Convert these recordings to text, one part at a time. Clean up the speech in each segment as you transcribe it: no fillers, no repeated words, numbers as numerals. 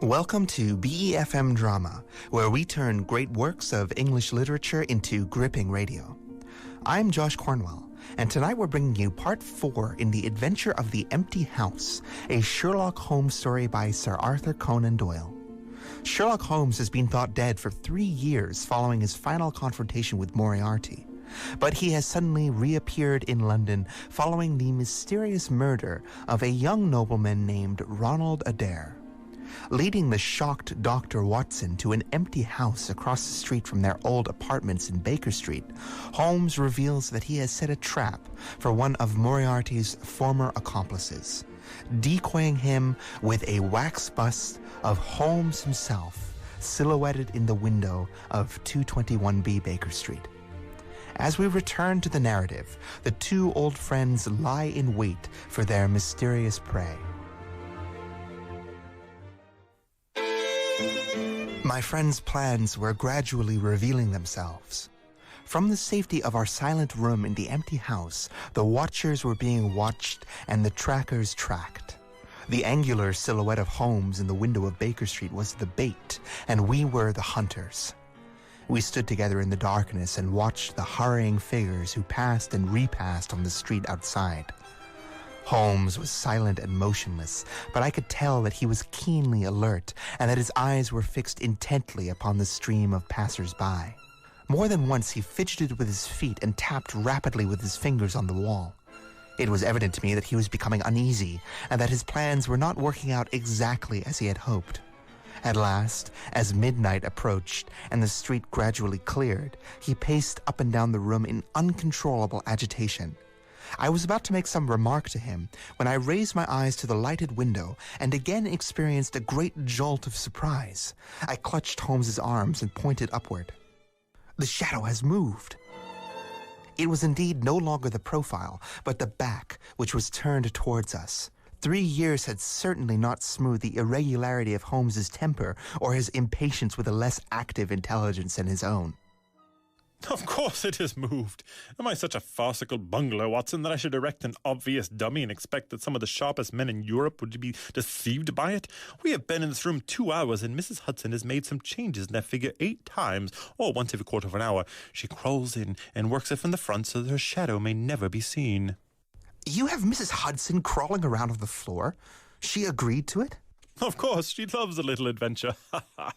Welcome to BeFM Drama, where we turn great works of English literature into gripping radio. I'm Josh Cornwell, and tonight we're bringing you part 4 in The Adventure of the Empty House, a Sherlock Holmes story by Sir Arthur Conan Doyle. Sherlock Holmes has been thought dead for 3 years following his final confrontation with Moriarty. But he has suddenly reappeared in London following the mysterious murder of a young nobleman named Ronald Adair. Leading the shocked Dr. Watson to an empty house across the street from their old apartments in Baker Street, Holmes reveals that he has set a trap for one of Moriarty's former accomplices, decoying him with a wax bust of Holmes himself, silhouetted in the window of 221B Baker Street. As we return to the narrative, the two old friends lie in wait for their mysterious prey. My friends' plans were gradually revealing themselves. From the safety of our silent room in the empty house, the watchers were being watched and the trackers tracked. The angular silhouette of Holmes in the window of Baker Street was the bait, and we were the hunters. We stood together in the darkness and watched the hurrying figures who passed and repassed on the street outside. Holmes was silent and motionless, but I could tell that he was keenly alert and that his eyes were fixed intently upon the stream of passers-by. More than once he fidgeted with his feet and tapped rapidly with his fingers on the wall. It was evident to me that he was becoming uneasy and that his plans were not working out exactly as he had hoped. At last, as midnight approached and the street gradually cleared, he paced up and down the room in uncontrollable agitation. I was about to make some remark to him when I raised my eyes to the lighted window and again experienced a great jolt of surprise. I clutched Holmes's arms and pointed upward. The shadow has moved. It was indeed no longer the profile, but the back, which was turned towards us. 3 years had certainly not smoothed the irregularity of Holmes's temper or his impatience with a less active intelligence than his own. Of course it has moved. Am I such a farcical bungler, Watson, that I should erect an obvious dummy and expect that some of the sharpest men in Europe would be deceived by it? We have been in this room 2 hours, and Mrs. Hudson has made some changes in that figure 8 times, or once every quarter of an hour. She crawls in and works it from the front so that her shadow may never be seen. You have Mrs. Hudson crawling around on the floor? She agreed to it? Of course, she loves a little adventure. Ha ha.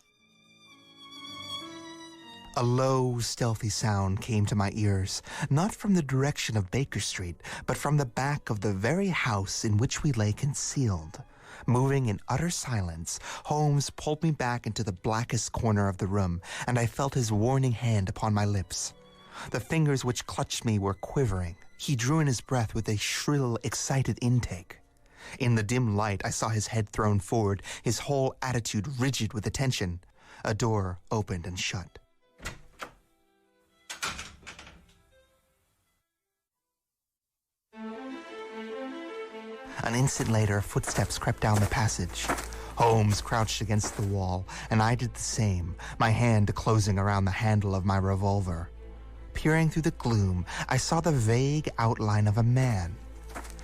A low, stealthy sound came to my ears, not from the direction of Baker Street, but from the back of the very house in which we lay concealed. Moving in utter silence, Holmes pulled me back into the blackest corner of the room, and I felt his warning hand upon my lips. The fingers which clutched me were quivering. He drew in his breath with a shrill, excited intake. In the dim light, I saw his head thrown forward, his whole attitude rigid with attention. A door opened and shut. An instant later, footsteps crept down the passage. Holmes crouched against the wall, and I did the same, my hand closing around the handle of my revolver. Peering through the gloom, I saw the vague outline of a man.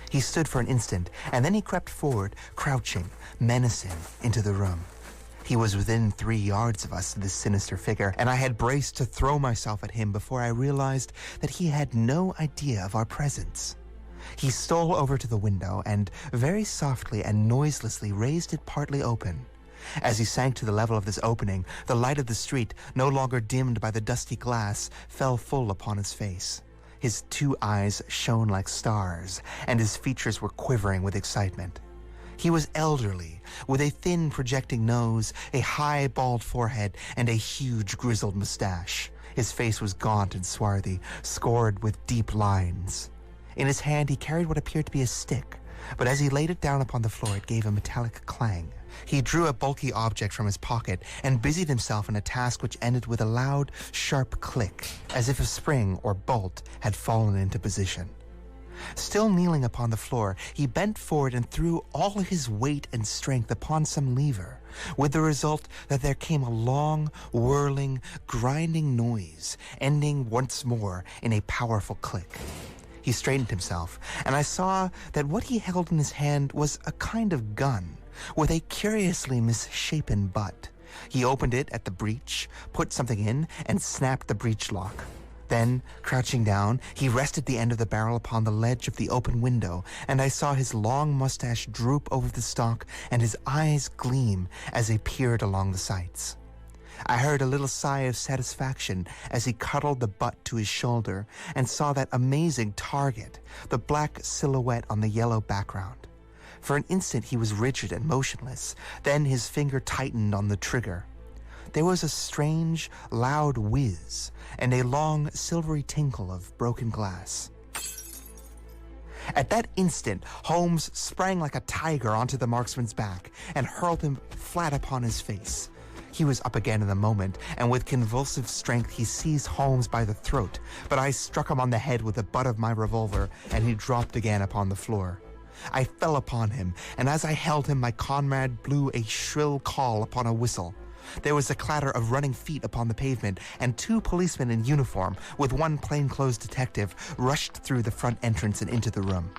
He stood for an instant, and then he crept forward, crouching, menacing, into the room. He was within 3 yards of us, this sinister figure, and I had braced to throw myself at him before I realized that he had no idea of our presence. He stole over to the window and, very softly and noiselessly, raised it partly open. As he sank to the level of this opening, the light of the street, no longer dimmed by the dusty glass, fell full upon his face. His 2 eyes shone like stars, and his features were quivering with excitement. He was elderly, with a thin projecting nose, a high bald forehead, and a huge grizzled mustache. His face was gaunt and swarthy, scored with deep lines. In his hand he carried what appeared to be a stick, but as he laid it down upon the floor it gave a metallic clang. He drew a bulky object from his pocket and busied himself in a task which ended with a loud, sharp click, as if a spring or bolt had fallen into position. Still kneeling upon the floor, he bent forward and threw all his weight and strength upon some lever, with the result that there came a long, whirling, grinding noise, ending once more in a powerful click. He straightened himself, and I saw that what he held in his hand was a kind of gun, with a curiously misshapen butt. He opened it at the breech, put something in, and snapped the breech lock. Then, crouching down, he rested the end of the barrel upon the ledge of the open window, and I saw his long mustache droop over the stock and his eyes gleam as they peered along the sights. I heard a little sigh of satisfaction as he cuddled the butt to his shoulder and saw that amazing target, the black silhouette on the yellow background. For an instant he was rigid and motionless, then his finger tightened on the trigger. There was a strange, loud whiz and a long, silvery tinkle of broken glass. At that instant, Holmes sprang like a tiger onto the marksman's back and hurled him flat upon his face. He was up again in a moment, and with convulsive strength he seized Holmes by the throat, but I struck him on the head with the butt of my revolver, and he dropped again upon the floor. I fell upon him, and as I held him, my comrade blew a shrill call upon a whistle. There was a clatter of running feet upon the pavement, and 2 policemen in uniform, with 1 plainclothes detective, rushed through the front entrance and into the room.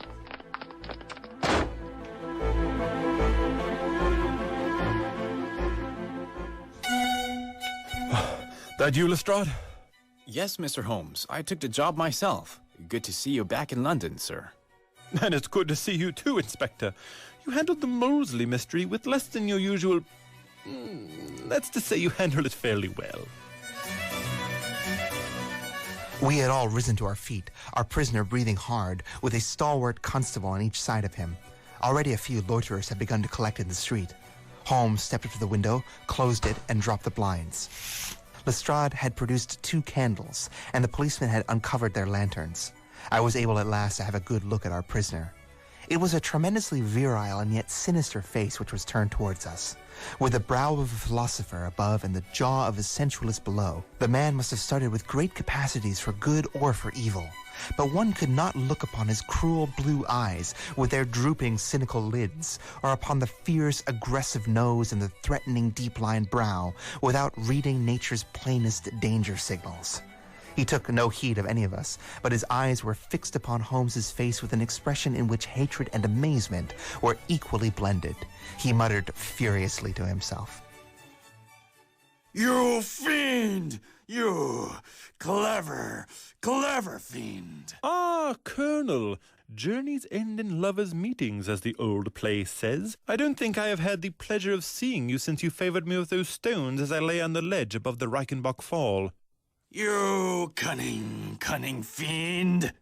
That you, Lestrade? Yes, Mr. Holmes. I took the job myself. Good to see you back in London, sir. And it's good to see you too, Inspector. You handled the Molesley mystery with less than your usual... let's just say you handled it fairly well. We had all risen to our feet, our prisoner breathing hard, with a stalwart constable on each side of him. Already a few loiterers had begun to collect in the street. Holmes stepped up to the window, closed it, and dropped the blinds. Lestrade had produced 2 candles, and the policemen had uncovered their lanterns. I was able at last to have a good look at our prisoner. It was a tremendously virile and yet sinister face which was turned towards us. With the brow of a philosopher above and the jaw of a sensualist below, the man must have started with great capacities for good or for evil. But one could not look upon his cruel blue eyes with their drooping cynical lids, or upon the fierce aggressive nose and the threatening deep-lined brow, without reading nature's plainest danger signals. He took no heed of any of us, but his eyes were fixed upon Holmes's face with an expression in which hatred and amazement were equally blended. He muttered furiously to himself, "You fiend! You clever fiend!" Ah, Colonel. Journeys end in lovers' meetings, as the old play says. I don't think I have had the pleasure of seeing you since you favoured me with those stones as I lay on the ledge above the Reichenbach Fall. You cunning fiend!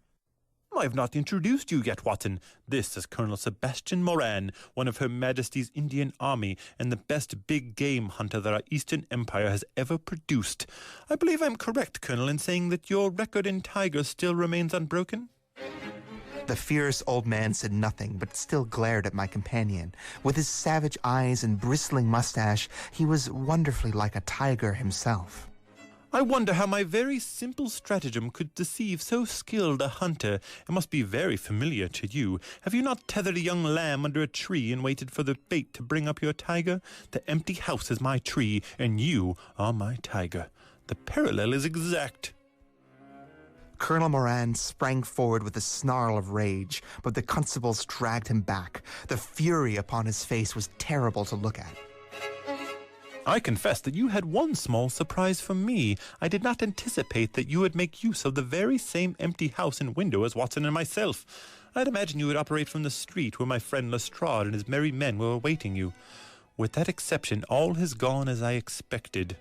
I have not introduced you yet, Watson. This is Colonel Sebastian Moran, one of Her Majesty's Indian Army and the best big game hunter that our Eastern Empire has ever produced. I believe I'm correct, Colonel, in saying that your record in tigers still remains unbroken? The fierce old man said nothing, but still glared at my companion. With his savage eyes and bristling mustache, he was wonderfully like a tiger himself. I wonder how my very simple stratagem could deceive so skilled a hunter. It must be very familiar to you. Have you not tethered a young lamb under a tree and waited for the bait to bring up your tiger? The empty house is my tree, and you are my tiger. The parallel is exact. Colonel Moran sprang forward with a snarl of rage, but the constables dragged him back. The fury upon his face was terrible to look at. I confess that you had one small surprise for me. I did not anticipate that you would make use of the very same empty house and window as Watson and myself. I'd imagined you would operate from the street where my friend Lestrade and his merry men were awaiting you. With that exception, all has gone as I expected.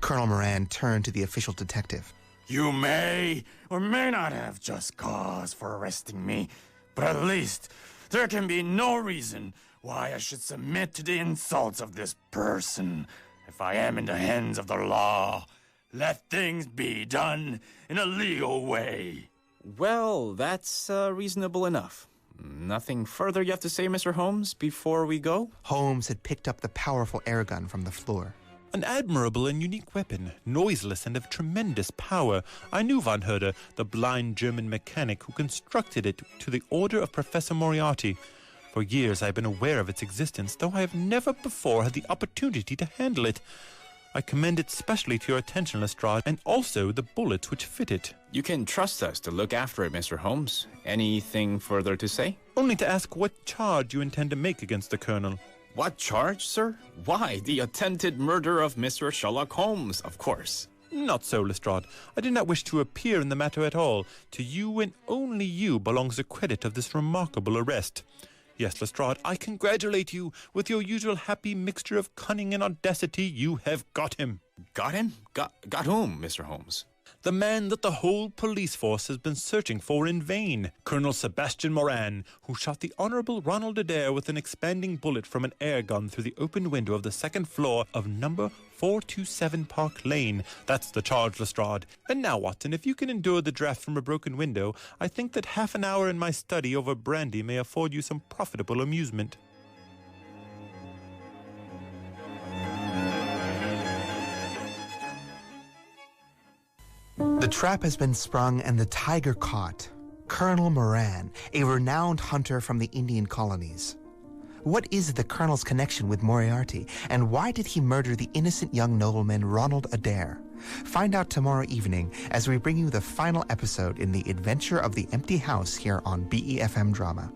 Colonel Moran turned to the official detective. You may or may not have just cause for arresting me, but at least there can be no reason why I should submit to the insults of this person. If I am in the hands of the law, let things be done in a legal way. Well, that's reasonable enough. Nothing further you have to say, Mr. Holmes, before we go? Holmes had picked up the powerful air gun from the floor. An admirable and unique weapon, noiseless and of tremendous power. I knew von Herder, the blind German mechanic who constructed it to the order of Professor Moriarty. For years I have been aware of its existence, though I have never before had the opportunity to handle it. I commend it specially to your attention, Lestrade, and also the bullets which fit it. You can trust us to look after it, Mr. Holmes. Anything further to say? only to ask what charge you intend to make against the Colonel. What charge, sir? Why, the attempted murder of Mr. Sherlock Holmes, of course. Not so, Lestrade. I did not wish to appear in the matter at all. To you and only you belongs the credit of this remarkable arrest. Yes, Lestrade, I congratulate you. With your usual happy mixture of cunning and audacity, you have got him. Got him? Got whom, Mr. Holmes? The man that the whole police force has been searching for in vain, Colonel Sebastian Moran, who shot the Honourable Ronald Adair with an expanding bullet from an air gun through the open window of the second floor of number 427 Park Lane. That's the charge, Lestrade. And now, Watson, if you can endure the draught from a broken window, I think that half an hour in my study over brandy may afford you some profitable amusement. The trap has been sprung and the tiger caught. Colonel Moran, a renowned hunter from the Indian colonies. What is the Colonel's connection with Moriarty, and why did he murder the innocent young nobleman Ronald Adair? Find out tomorrow evening as we bring you the final episode in the Adventure of the Empty House here on BeFM Drama.